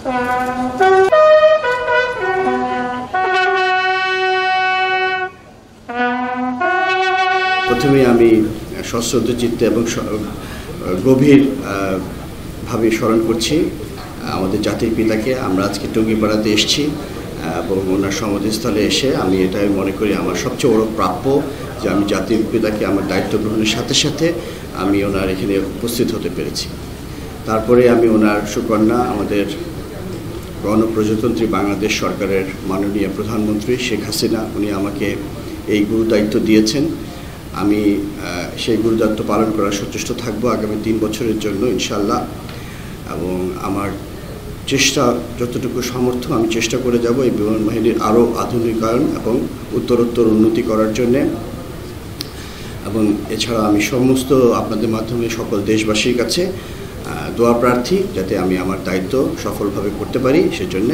প্রথমে আমি সশ্রদ্ধ চিত্তে এবং গভীর ভাবে স্মরণ করছি আমাদের জাতির পিতাকে। আমরা আজকে টঙ্গিপাড়াতে এসেছি এবং ওনার সমাধিস্থলে এসে আমি এটাই মনে করি আমার সবচেয়ে বড় প্রাপ্য যে আমি জাতির পিতাকে আমার দায়িত্ব গ্রহণের সাথে সাথে আমি ওনার এখানে উপস্থিত হতে পেরেছি। তারপরে আমি ওনার সুকন্যা আমাদের গণপ্রজাতন্ত্রী বাংলাদেশ সরকারের মাননীয় প্রধানমন্ত্রী শেখ হাসিনা, উনি আমাকে এই গুরুদায়িত্ব দিয়েছেন। আমি সেই গুরুদায়িত্ব পালন করার সচেষ্ট থাকবো আগামী 3 বছরের জন্য ইনশাআল্লাহ। এবং আমার চেষ্টা যতটুকু সামর্থ্য আমি চেষ্টা করে যাব এই বিমান বাহিনীর আরও আধুনিকায়ন এবং উত্তরোত্তর উন্নতি করার জন্যে। এবং এছাড়া আমি সমস্ত আপনাদের মাধ্যমে সকল দেশবাসীর কাছে দোয়া প্রার্থী যাতে আমি আমার দায়িত্ব সফলভাবে করতে পারি, সেজন্য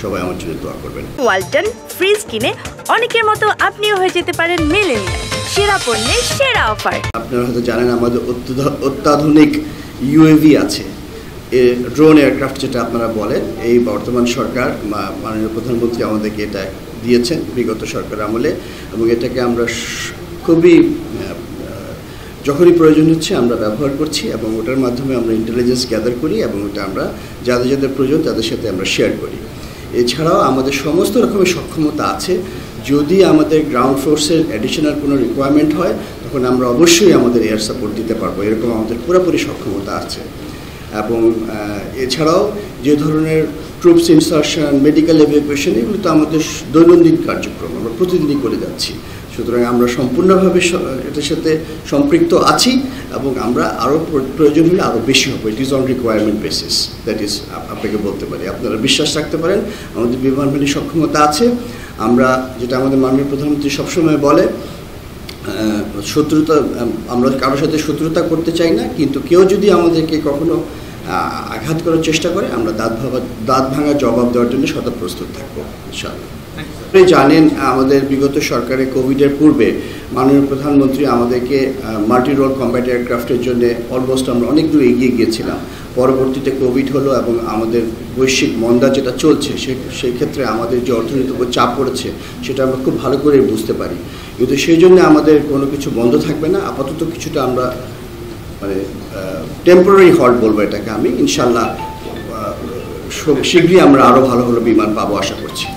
সবাই আমার জন্য দোয়া করবেন। ওয়ালটন ফ্রিজ কিনে অনেকের মতো আপনিও হয়ে যেতে পারেন মিলেনিয়াল। সেরা পণ্যের সেরা অফার। আপনারা হয়তো জানেন আমাদের অত্যাধুনিক ইউএভি আছে, ড্রোন এয়ারক্রাফট যেটা আপনারা বলেন। এই বর্তমান সরকার মাননীয় প্রধানমন্ত্রী আমাদেরকে এটা দিয়েছেন বিগত সরকার আমলে, এবং এটাকে আমরা খুবই যখনই প্রয়োজন হচ্ছে আমরা ব্যবহার করছি এবং ওটার মাধ্যমে আমরা ইন্টেলিজেন্স গ্যাদার করি এবং ওটা আমরা যাদের যাদের প্রয়োজন তাদের সাথে আমরা শেয়ার করি। এছাড়াও আমাদের সমস্ত রকমের সক্ষমতা আছে। যদি আমাদের গ্রাউন্ড ফোর্সের অ্যাডিশনাল কোনো রিকোয়ারমেন্ট হয় তখন আমরা অবশ্যই আমাদের এয়ার সাপোর্ট দিতে পারবো, এরকম আমাদের পুরোপুরি সক্ষমতা আছে। এবং এছাড়াও যে ধরনের ট্রুপস ইনসারশন, মেডিকেল এভিকুয়েশন, এগুলো তো আমাদের দৈনন্দিন কার্যক্রম, আমরা প্রতিদিনই করে যাচ্ছি। সুতরাং আমরা সম্পূর্ণভাবে এটার সাথে সম্পৃক্ত আছি এবং আমরা আরও প্রয়োজন হলে আরও বেশি হবে। It is on requirement basis, that is আপনাকে বলতে পারি। আপনারা বিশ্বাস রাখতে পারেন আমাদের বিমান বাহিনীর সক্ষমতা আছে। আমরা যেটা আমাদের মাননীয় প্রধানমন্ত্রী সবসময় বলে, শত্রুতা, আমরা কারোর সাথে শত্রুতা করতে চাই না, কিন্তু কেউ যদি আমাদেরকে কখনো আঘাত করার চেষ্টা করে আমরা দাঁত ভাঙা জবাব দেওয়ার জন্য সদা প্রস্তুত থাকবো ইনশাআল্লাহ। আপনি জানেন আমাদের বিগত সরকারের কোভিডের পূর্বে মাননীয় প্রধানমন্ত্রী আমাদেরকে মাল্টি রোল কম্ব্যাট এয়ারক্রাফটের জন্য অলমোস্ট আমরা অনেক দূর এগিয়ে গিয়েছিলাম। পরবর্তীতে কোভিড হলো এবং আমাদের বৈশ্বিক মন্দা যেটা চলছে সেই ক্ষেত্রে আমাদের যে অর্থনীতির উপর চাপ পড়েছে সেটা আমরা খুব ভালো করে বুঝতে পারি। কিন্তু সেই জন্য আমাদের কোনো কিছু বন্ধ থাকবে না। আপাতত কিছুটা আমরা মানে টেম্পোরারি হল্ট বলবো এটাকে আমি। ইনশাআল্লাহ শীঘ্রই আমরা আরও ভালো ভালো বিমান পাবো আশা করছি।